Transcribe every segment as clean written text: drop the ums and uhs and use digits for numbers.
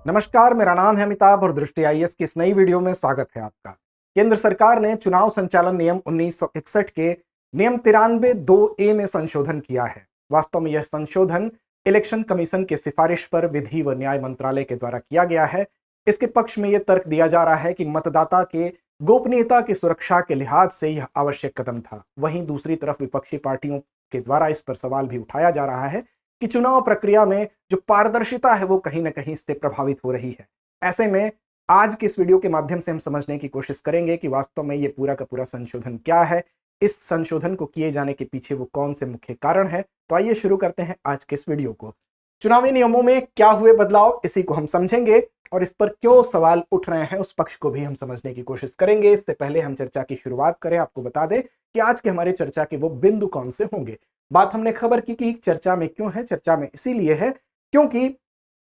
नमस्कार, मेरा नाम है अमिताभ और दृष्टि आईएएस की इस नई वीडियो में स्वागत है आपका। केंद्र सरकार ने चुनाव संचालन नियम 1961 के नियम 93(2)(a) में संशोधन किया है। वास्तव में यह संशोधन इलेक्शन कमीशन की सिफारिश पर विधि व न्याय मंत्रालय के द्वारा किया गया है। इसके पक्ष में यह तर्क दिया जा रहा है कि मतदाता के गोपनीयता की सुरक्षा के लिहाज से यह आवश्यक कदम था। वहीं दूसरी तरफ विपक्षी पार्टियों के द्वारा इस पर सवाल भी उठाया जा रहा है कि चुनाव प्रक्रिया में जो पारदर्शिता है वो कहीं ना कहीं इससे प्रभावित हो रही है। ऐसे में आज की इस वीडियो के माध्यम से हम समझने की कोशिश करेंगे कि वास्तव में ये पूरा का पूरा संशोधन क्या है, इस संशोधन को किए जाने के पीछे वो कौन से मुख्य कारण है। तो आइए शुरू करते हैं आज के इस वीडियो को। चुनावी नियमों में क्या हुए बदलाव, इसी को हम समझेंगे और इस पर क्यों सवाल उठ रहे हैं उस पक्ष को भी हम समझने की कोशिश करेंगे। इससे पहले हम चर्चा की शुरुआत करें, आपको बता दें कि आज के हमारे चर्चा के वो बिंदु कौन से होंगे। बात हमने खबर की कि चर्चा में क्यों है, चर्चा में इसीलिए है क्योंकि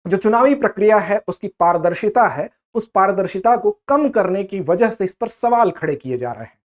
जो चुनावी प्रक्रिया है उसकी पारदर्शिता है, उस पारदर्शिता को कम करने की वजह से इस पर सवाल खड़े किए जा रहे हैं।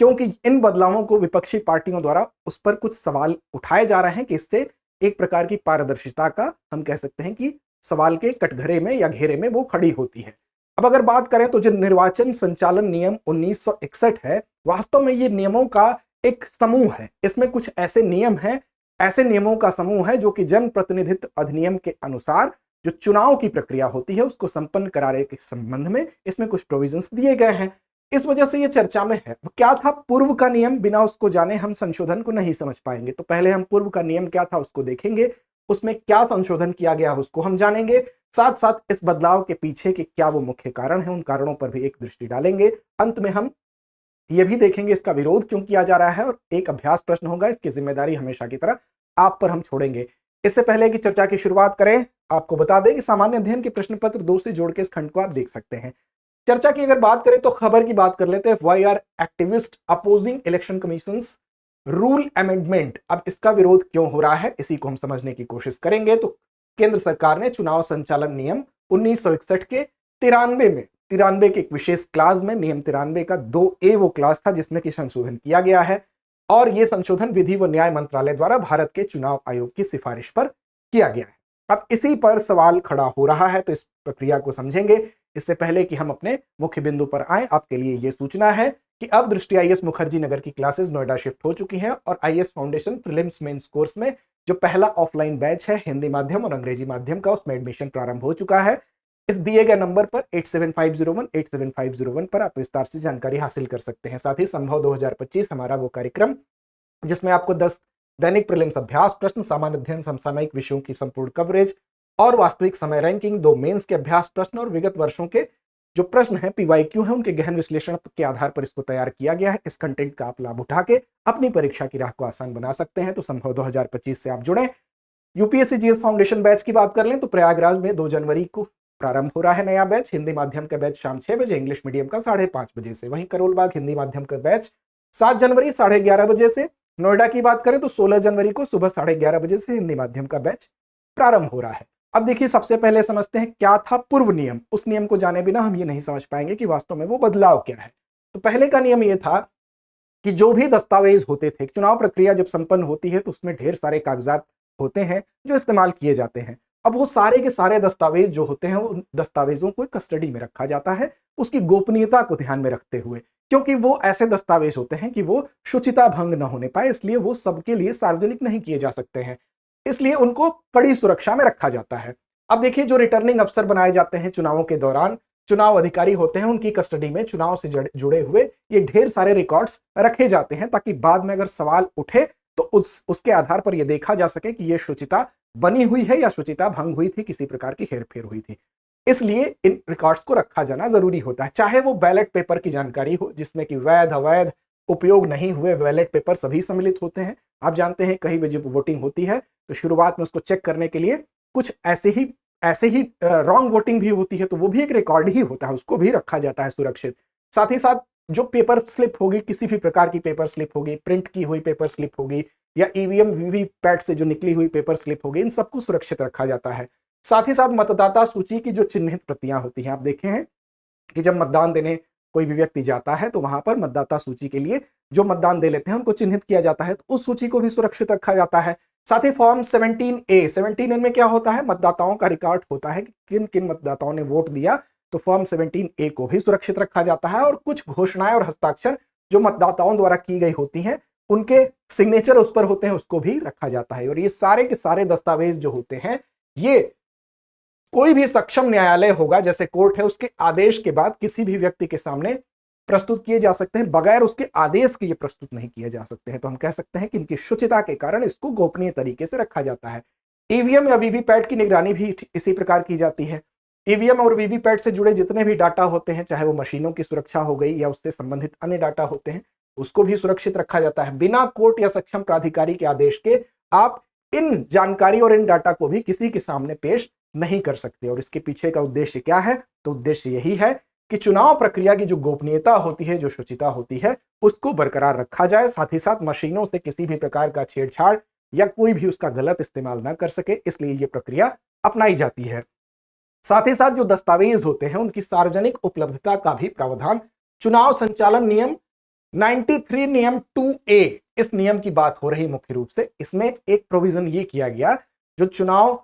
क्योंकि इन बदलावों को विपक्षी पार्टियों द्वारा उस पर कुछ सवाल उठाए जा रहे हैं कि इससे एक प्रकार की पारदर्शिता का हम कह सकते हैं कि सवाल के कटघरे में या घेरे में वो खड़ी होती है। अब अगर बात करें तो जो निर्वाचन संचालन नियम 1961 है, वास्तव में ये नियमों का एक समूह है। इसमें कुछ ऐसे नियम हैं, ऐसे नियमों का समूह है जो कि जन प्रतिनिधित्व अधिनियम के अनुसार जो चुनाव की प्रक्रिया होती है उसको संपन्न कराने के संबंध में इसमें कुछ प्रोविजंस दिए गए हैं। इस वजह से ये चर्चा में है। क्या था पूर्व का नियम, बिना उसको जाने हम संशोधन को नहीं समझ पाएंगे। तो पहले हम पूर्व का नियम क्या था उसको देखेंगे, उसमें क्या संशोधन किया गया उसको हम जानेंगे, साथ साथ इस बदलाव के पीछे के क्या वो मुख्य कारण है, उन कारणों पर भी एक दृष्टि डालेंगे। अंत में हम ये भी देखेंगे इसका विरोध क्यों किया जा रहा है और एक अभ्यास प्रश्न होगा, इसकी जिम्मेदारी हमेशा की तरह आप पर हम छोड़ेंगे। इससे पहले की चर्चा की शुरुआत करें, आपको बता दें कि सामान्य अध्ययन के प्रश्न पत्र 2 से जोड़ के इस खंड को आप देख सकते हैं। चर्चा की अगर बात करें तो खबर की बात कर लेते हैं। Why are activist opposing election commissions rule amendment. अब इसका विरोध क्यों हो रहा है इसी को हम समझने की कोशिश करेंगे। तो केंद्र सरकार ने चुनाव संचालन नियम 1961 के 93 के एक विशेष क्लास में, नियम 93 का 2A वो क्लास था जिसमें कि संशोधन किया गया है और यह संशोधन विधि व न्याय मंत्रालय द्वारा भारत के चुनाव आयोग की सिफारिश पर किया गया है। अब इसी पर सवाल खड़ा हो रहा है, तो इस प्रक्रिया को समझेंगे। इससे पहले कि हम अपने मुख्य बिंदु पर आए, आपके लिए यह सूचना है कि अब दृष्टि आईएएस मुखर्जी नगर की क्लासेस नोएडा शिफ्ट हो चुकी हैं और IAS foundation prelims mains course में जो पहला ऑफलाइन बैच है हिंदी माध्यम और अंग्रेजी माध्यम का, उसमें एडमिशन प्रारंभ हो चुका है। इस दिए गए नंबर पर 8750187501 पर आप विस्तार से जानकारी हासिल कर सकते हैं। साथ ही संभव 2025 हमारा वो कार्यक्रम जिसमें आपको 10 दैनिक प्रीलिम्स अभ्यास प्रश्न, सामान्य अध्ययन समसामयिक विषयों की संपूर्ण कवरेज और वास्तविक समय रैंकिंग, 2 मेंस के अभ्यास प्रश्न और विगत वर्षों के जो प्रश्न है पीवाईक्यू है उनके गहन विश्लेषण के आधार पर इसको तैयार किया गया है। इस कंटेंट का आप लाभ उठा के अपनी परीक्षा की राह को आसान बना सकते हैं। तो संभव 2025 से आप जुड़े। यूपीएससी जीएस फाउंडेशन बैच की बात कर लें तो प्रयागराज में 2 जनवरी को प्रारंभ हो रहा है नया बैच। हिंदी माध्यम का बैच शाम 6 बजे, इंग्लिश मीडियम का 5:30 बजे से। वहीं करोलबाग हिंदी माध्यम का बैच 7 जनवरी 11:30 बजे से। नोएडा की बात करें तो 16 जनवरी को सुबह 11:30 बजे से हिंदी माध्यम का बैच प्रारंभ हो रहा है। अब देखिए, सबसे पहले समझते हैं क्या था पूर्व नियम। उस नियम को जाने बिना हम ये नहीं समझ पाएंगे कि वास्तव में वो बदलाव क्या है। तो पहले का नियम ये था कि जो भी दस्तावेज होते थे, चुनाव प्रक्रिया जब संपन्न होती है तो उसमें ढेर सारे कागजात होते हैं जो इस्तेमाल किए जाते हैं। अब वो सारे के सारे दस्तावेज जो होते हैं उन दस्तावेजों को कस्टडी में रखा जाता है, उसकी गोपनीयता को ध्यान में रखते हुए, क्योंकि वो ऐसे दस्तावेज होते हैं कि वो शुचिता भंग न होने पाए, इसलिए वो सबके लिए सार्वजनिक नहीं किए जा सकते हैं, इसलिए उनको कड़ी सुरक्षा में रखा जाता है। अब देखिए, जो रिटर्निंग अफसर बनाए जाते हैं चुनावों के दौरान, चुनाव अधिकारी होते हैं, उनकी कस्टडी में चुनाव से जुड़े हुए ये ढेर सारे रिकॉर्ड्स रखे जाते हैं ताकि बाद में अगर सवाल उठे तो उसके आधार पर यह देखा जा सके कि यह शुचिता बनी हुई है या शुचिता भंग हुई थी, किसी प्रकार की हेरफेर हुई थी। इसलिए इन रिकॉर्ड्स को रखा जाना जरूरी होता है, चाहे वो बैलेट पेपर की जानकारी हो जिसमें कि वैध अवैध उपयोग नहीं हुए बैलेट पेपर सभी सम्मिलित होते हैं। आप जानते हैं कहीं भी जब वोटिंग होती है तो शुरुआत में उसको चेक करने के लिए कुछ ऐसे ही रॉन्ग वोटिंग भी होती है, तो वो भी एक रिकॉर्ड ही होता है, उसको भी रखा जाता है सुरक्षित। साथ ही साथ जो पेपर स्लिप होगी, किसी भी प्रकार की पेपर स्लिप होगी, प्रिंट की हुई पेपर स्लिप होगी या ईवीएम वीवीपैट से जो निकली हुई पेपर स्लिप होगी, इन सबको सुरक्षित रखा जाता है। साथ ही साथ मतदाता सूची की जो चिन्हित प्रतियां होती हैं, आप देखे हैं कि जब मतदान देने कोई भी व्यक्ति जाता है तो वहां पर मतदाता सूची के लिए जो मतदान दे लेते हैं उनको चिन्हित किया जाता है, तो उस सूची को भी सुरक्षित रखा जाता है। साथ ही फॉर्म 17A में क्या होता है, मतदाताओं का रिकॉर्ड होता है कि किन किन मतदाताओं ने वोट दिया, तो फॉर्म 17A को भी सुरक्षित रखा जाता है। और कुछ घोषणाएं और हस्ताक्षर जो मतदाताओं द्वारा की गई होती हैं, उनके सिग्नेचर उस पर होते हैं, उसको भी रखा जाता है। और ये सारे के सारे दस्तावेज जो होते हैं, ये कोई भी सक्षम न्यायालय होगा, जैसे कोर्ट है, उसके आदेश के बाद किसी भी व्यक्ति के सामने प्रस्तुत किए जा सकते हैं। बगैर उसके आदेश के ये प्रस्तुत नहीं किए जा सकते हैं। तो हम कह सकते हैं कि इनकी शुचिता के कारण इसको गोपनीय तरीके से रखा जाता है। ईवीएम या वीवीपैट की निगरानी भी इसी प्रकार की जाती है। ईवीएम और वीवीपैट से जुड़े जितने भी डाटा होते हैं, चाहे वो मशीनों की सुरक्षा हो गई या उससे संबंधित अन्य डाटा होते हैं, उसको भी सुरक्षित रखा जाता है। बिना कोर्ट या सक्षम प्राधिकारी के आदेश के आप इन जानकारी और इन डाटा को भी किसी के सामने पेश नहीं कर सकते। और इसके पीछे का उद्देश्य क्या है, तो उद्देश्य यही है कि चुनाव प्रक्रिया की जो गोपनीयता होती है, जो शुचिता होती है, उसको बरकरार रखा जाए। साथ ही साथ मशीनों से किसी भी प्रकार का छेड़छाड़ या कोई भी उसका गलत इस्तेमाल ना कर सके, इसलिए ये प्रक्रिया अपनाई जाती है। साथ ही साथ जो दस्तावेज होते हैं उनकी सार्वजनिक उपलब्धता का भी प्रावधान चुनाव संचालन नियम 93 नियम 2A, इस नियम की बात हो रही मुख्य रूप से। इसमें एक प्रोविजन ये किया गया, जो चुनाव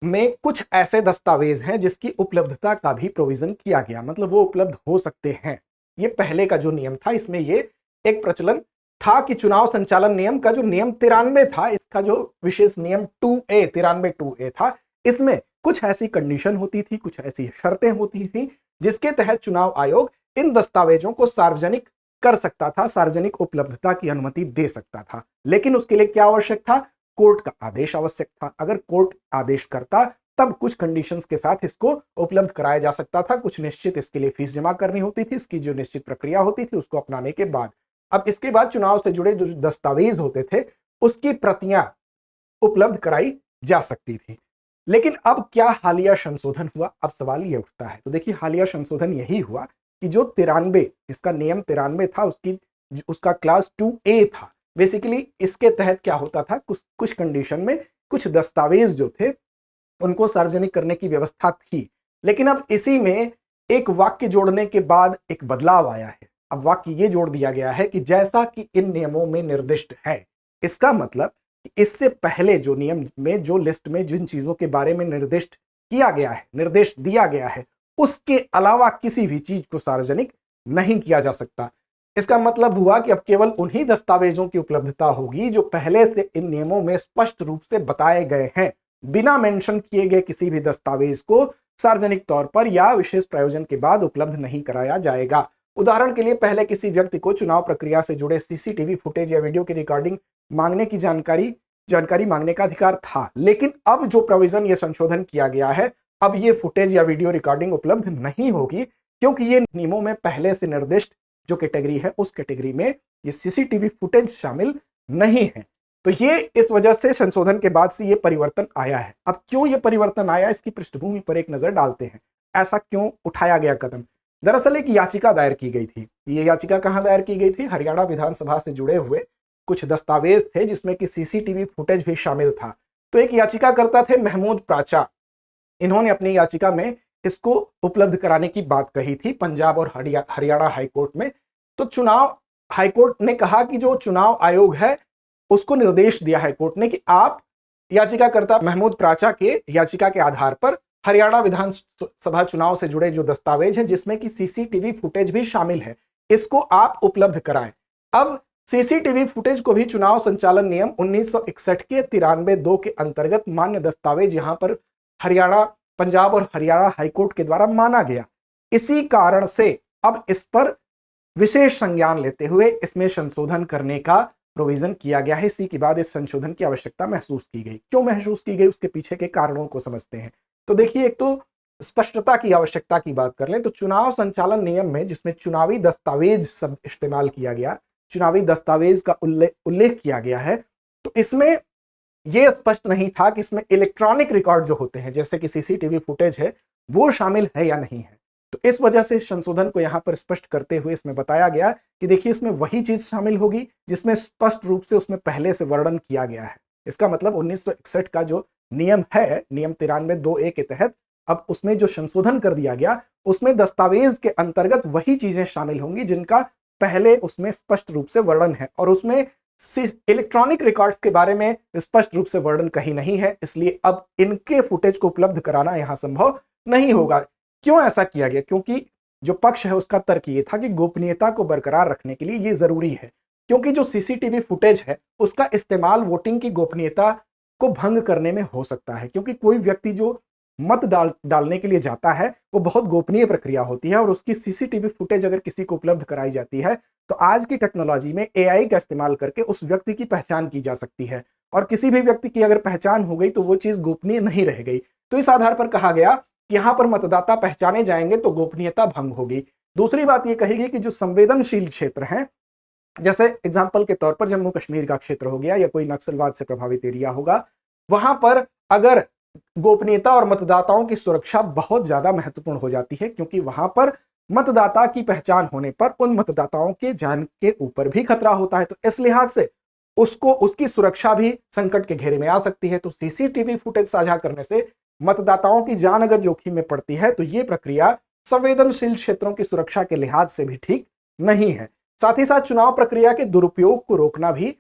में कुछ ऐसे दस्तावेज हैं जिसकी उपलब्धता का भी प्रोविजन किया गया, मतलब वो उपलब्ध हो सकते हैं। ये पहले का जो नियम था, इसमें ये एक प्रचलन था कि चुनाव संचालन नियम का जो नियम 93 था, इसका जो विशेष नियम 2A 93 2A था, इसमें कुछ ऐसी कंडीशन होती थी, कुछ ऐसी शर्तें होती थी जिसके तहत चुनाव आयोग इन दस्तावेजों को सार्वजनिक कर सकता था, सार्वजनिक उपलब्धता की अनुमति दे सकता था। लेकिन उसके लिए क्या आवश्यक था, कोर्ट का आदेश आवश्यक था। अगर कोर्ट आदेश करता तब कुछ कंडीशंस के साथ इसको उपलब्ध कराया जा सकता था। कुछ निश्चित इसके लिए फीस जमा करनी होती थी, इसकी जो निश्चित प्रक्रिया होती थी उसको अपनाने के बाद। अब इसके बाद चुनाव से जुड़े जो दस्तावेज होते थे उसकी प्रतियां उपलब्ध कराई जा सकती थी। लेकिन अब क्या हालिया संशोधन हुआ, अब सवाल यह उठता है। तो देखिए, हालिया संशोधन यही हुआ कि जो 93, इसका नियम 93 था, उसका क्लास 2A था। बेसिकली इसके तहत क्या होता था, कुछ कंडीशन में कुछ दस्तावेज जो थे उनको सार्वजनिक करने की व्यवस्था थी। लेकिन अब इसी में एक वाक्य जोड़ने के बाद एक बदलाव आया है। अब वाक्य ये जोड़ दिया गया है कि जैसा कि इन नियमों में निर्दिष्ट है। इसका मतलब कि इससे पहले जो नियम में, जो लिस्ट में जिन चीजों के बारे में निर्दिष्ट किया गया है, निर्देश दिया गया है, उसके अलावा किसी भी चीज को सार्वजनिक नहीं किया जा सकता। इसका मतलब हुआ कि अब केवल उन्हीं दस्तावेजों की उपलब्धता होगी जो पहले से इन नियमों में स्पष्ट रूप से बताए गए हैं। बिना मेंशन किए गए किसी भी दस्तावेज को सार्वजनिक तौर पर या विशेष प्रयोजन के बाद उपलब्ध नहीं कराया जाएगा। उदाहरण के लिए, पहले किसी व्यक्ति को चुनाव प्रक्रिया से जुड़े सीसीटीवी फुटेज या वीडियो की रिकॉर्डिंग मांगने की जानकारी मांगने का अधिकार था। लेकिन अब जो प्रोविजन, ये संशोधन किया गया है, अब ये फुटेज या वीडियो रिकॉर्डिंग उपलब्ध नहीं होगी, क्योंकि ये नियमों में पहले से निर्दिष्ट जो कैटेगरी है उस कैटेगरी में ये सीसीटीवी फुटेज शामिल नहीं है। तो ये इस वजह से संशोधन के बाद से ये परिवर्तन आया है। अब क्यों ये परिवर्तन आया, इसकी पृष्ठभूमि पर एक नजर डालते हैं। ऐसा क्यों उठाया गया कदम? दरअसल एक याचिका दायर की गई थी। ये याचिका कहां दायर की गई थी? हरियाणा विधानसभा से जुड़े हुए कुछ दस्तावेज थे जिसमें कि सीसीटीवी फुटेज भी शामिल था। तो एक याचिकाकर्ता थे महमूद प्राचा, इन्होंने अपनी याचिका में इसको उपलब्ध कराने की बात कही थी पंजाब और हरियाणा हाईकोर्ट में। तो चुनाव हाईकोर्ट ने कहा कि जो चुनाव आयोग है उसको निर्देश दिया हाईकोर्ट ने कि आप याचिकाकर्ता महमूद प्राचा के याचिका के आधार पर हरियाणा विधानसभा चुनाव से जुड़े जो दस्तावेज हैं जिसमें कि सीसीटीवी फुटेज भी शामिल है, इसको आप उपलब्ध कराएं। अब सीसीटीवी फुटेज को भी चुनाव संचालन नियम 1961 के 93(2) के अंतर्गत मान्य दस्तावेज यहां पर हरियाणा, पंजाब और हरियाणा हाईकोर्ट के द्वारा माना गया। इसी कारण से अब इस पर विशेष संज्ञान लेते हुए इसमें संशोधन करने का प्रोविजन किया गया है। इसी के बाद इस संशोधन की आवश्यकता महसूस की गई। क्यों महसूस की गई, उसके पीछे के कारणों को समझते हैं। तो देखिए, एक तो स्पष्टता की आवश्यकता की बात कर लें तो चुनाव संचालन नियम में जिसमें चुनावी दस्तावेज शब्द इस्तेमाल किया गया, चुनावी दस्तावेज का उल्लेख किया गया है, तो इसमें यह स्पष्ट नहीं था कि इसमें इलेक्ट्रॉनिक रिकॉर्ड जो होते हैं जैसे कि सीसीटीवी फुटेज है वो शामिल है या नहीं है। तो इस वजह से संशोधन को यहां पर स्पष्ट करते हुए इसमें बताया गया कि देखिए, इसमें वही चीज शामिल होगी जिसमें स्पष्ट रूप से उसमें पहले से वर्णन किया गया है। इसका मतलब 1961 का जो नियम है, नियम 93(2)(a) के तहत अब उसमें जो संशोधन कर दिया गया उसमें दस्तावेज के अंतर्गत वही चीजें शामिल होंगी जिनका पहले उसमें स्पष्ट रूप से वर्णन है, और उसमें इलेक्ट्रॉनिक रिकॉर्ड्स के बारे में स्पष्ट रूप से वर्णन कहीं नहीं है। इसलिए अब इनके फुटेज को उपलब्ध कराना यहां संभव नहीं होगा। क्यों ऐसा किया गया? क्योंकि जो पक्ष है उसका तर्क ये था कि गोपनीयता को बरकरार रखने के लिए ये जरूरी है, क्योंकि जो सीसीटीवी फुटेज है उसका इस्तेमाल वोटिंग की गोपनीयता को भंग करने में हो सकता है, क्योंकि कोई व्यक्ति जो मत डालने के लिए जाता है वो बहुत गोपनीय प्रक्रिया होती है, और उसकी सीसीटीवी फुटेज अगर किसी को उपलब्ध कराई जाती है तो आज की टेक्नोलॉजी में एआई का इस्तेमाल करके उस व्यक्ति की पहचान की जा सकती है, और किसी भी व्यक्ति की अगर पहचान हो गई तो वो चीज गोपनीय नहीं रह गई। तो इस आधार पर कहा गया कि यहां पर मतदाता पहचाने जाएंगे तो गोपनीयता भंग होगी। दूसरी बात यह कही गई कि जो संवेदनशील क्षेत्र हैं, जैसे एग्जाम्पल के तौर पर जम्मू कश्मीर का क्षेत्र हो गया या कोई नक्सलवाद से प्रभावित एरिया होगा, वहां पर अगर गोपनीयता और मतदाताओं की सुरक्षा बहुत ज्यादा महत्वपूर्ण हो जाती है, क्योंकि वहां पर मतदाता की पहचान होने पर उन मतदाताओं के जान के ऊपर भी खतरा होता है। तो इस लिहाज से उसकी सुरक्षा भी संकट के घेरे में आ सकती है। तो सीसीटीवी फुटेज साझा करने से मतदाताओं की जान अगर जोखिम में पड़ती है तो यह प्रक्रिया संवेदनशील क्षेत्रों की सुरक्षा के लिहाज से भी ठीक नहीं है। साथ ही साथ चुनाव प्रक्रिया के दुरुपयोग को रोकना भी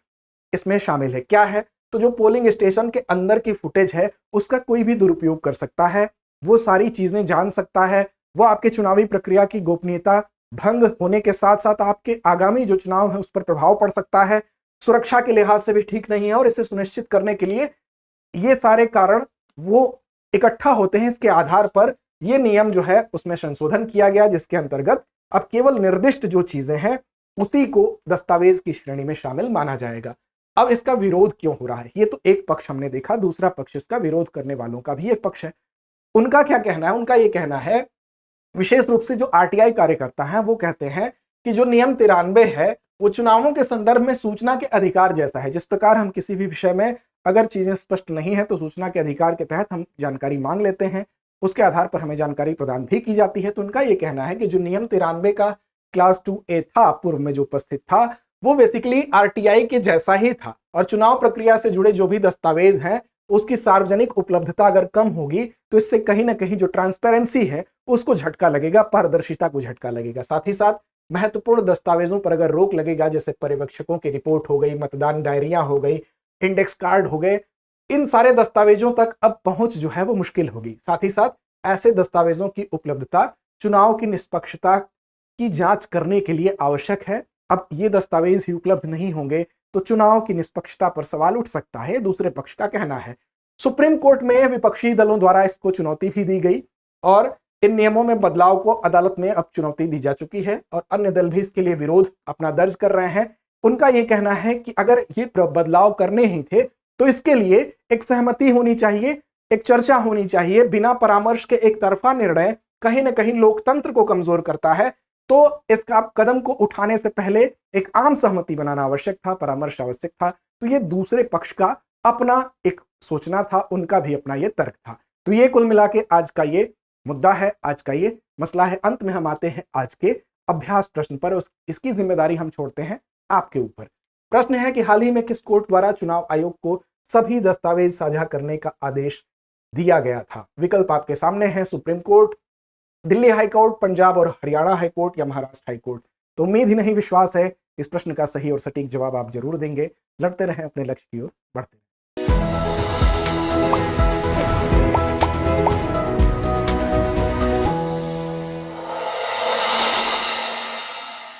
इसमें शामिल है। क्या है? तो जो पोलिंग स्टेशन के अंदर की फुटेज है उसका कोई भी दुरुपयोग कर सकता है, वो सारी चीजें जान सकता है, वो आपके चुनावी प्रक्रिया की गोपनीयता भंग होने के साथ साथ आपके आगामी जो चुनाव है उस पर प्रभाव पड़ सकता है। सुरक्षा के लिहाज से भी ठीक नहीं है, और इसे सुनिश्चित करने के लिए ये सारे कारण वो इकट्ठा होते हैं। इसके आधार पर यह नियम जो है उसमें संशोधन किया गया, जिसके अंतर्गत अब केवल निर्दिष्ट जो चीजें हैं उसी को दस्तावेज की श्रेणी में शामिल माना जाएगा। अब इसका विरोध क्यों हो रहा है? ये तो एक पक्ष हमने देखा, दूसरा पक्ष इसका विरोध करने वालों का भी एक पक्ष है। उनका क्या कहना है? उनका यह कहना है, विशेष रूप से जो आरटीआई कार्यकर्ता हैं वो कहते हैं कि जो नियम 93 है वो चुनावों के संदर्भ में सूचना के अधिकार जैसा है। जिस प्रकार हम किसी भी विषय में अगर चीजें स्पष्ट नहीं है तो सूचना के अधिकार के तहत हम जानकारी मांग लेते हैं, उसके आधार पर हमें जानकारी प्रदान भी की जाती है। तो उनका यह कहना है कि जो नियम 93 का क्लास 2A था, पूर्व में जो उपस्थित था, वो बेसिकली आरटीआई के जैसा ही था, और चुनाव प्रक्रिया से जुड़े जो भी दस्तावेज हैं उसकी सार्वजनिक उपलब्धता अगर कम होगी तो इससे कहीं ना कहीं जो ट्रांसपेरेंसी है उसको झटका लगेगा, पारदर्शिता को झटका लगेगा। साथ ही साथ महत्वपूर्ण दस्तावेजों पर अगर रोक लगेगा, जैसे पर्यवेक्षकों की रिपोर्ट हो गई, मतदान डायरियां हो गई, इंडेक्स कार्ड हो गए, इन सारे दस्तावेजों तक अब पहुंच जो है वो मुश्किल होगी। साथ ही साथ ऐसे दस्तावेजों की उपलब्धता चुनाव की निष्पक्षता की जांच करने के लिए आवश्यक है। अब ये दस्तावेज ही उपलब्ध नहीं होंगे तो चुनाव की निष्पक्षता पर सवाल उठ सकता है, दूसरे पक्ष का कहना है। सुप्रीम कोर्ट में विपक्षी दलों द्वारा इसको चुनौती भी दी गई, और इन नियमों में बदलाव को अदालत में अब चुनौती दी जा चुकी है, और अन्य दल भी इसके लिए विरोध अपना दर्ज कर रहे हैं। उनका यह कहना है कि अगर ये बदलाव करने ही थे तो इसके लिए एक सहमति होनी चाहिए, एक चर्चा होनी चाहिए। बिना परामर्श के एक तरफा निर्णय कहीं ना कहीं लोकतंत्र को कमजोर करता है, तो इसका कदम को उठाने से पहले एक आम सहमति बनाना आवश्यक था, परामर्श आवश्यक था। तो ये दूसरे पक्ष का अपना एक सोचना था, उनका भी अपना ये तर्क था। तो ये कुल मिला के आज का ये मुद्दा है, आज का ये मसला है। अंत में हम आते हैं आज के अभ्यास प्रश्न पर, इसकी जिम्मेदारी हम छोड़ते हैं आपके ऊपर। प्रश्न है कि हाल ही में किस कोर्ट द्वारा चुनाव आयोग को सभी दस्तावेज साझा करने का आदेश दिया गया था? विकल्प आपके सामने है, supreme court, Delhi high court, Punjab और हरियाणा हाई कोर्ट या महाराष्ट्र हाई कोर्ट। तो उम्मीद ही नहीं विश्वास है इस प्रश्न का सही और सटीक जवाब आप जरूर देंगे। लड़ते रहें अपने लक्ष्य की ओर बढ़ते रहें।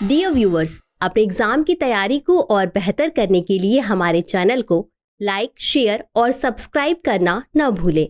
डियर व्यूअर्स, अपने एग्जाम की तैयारी को और बेहतर करने के लिए हमारे चैनल को लाइक, शेयर और सब्सक्राइब करना न भूलें।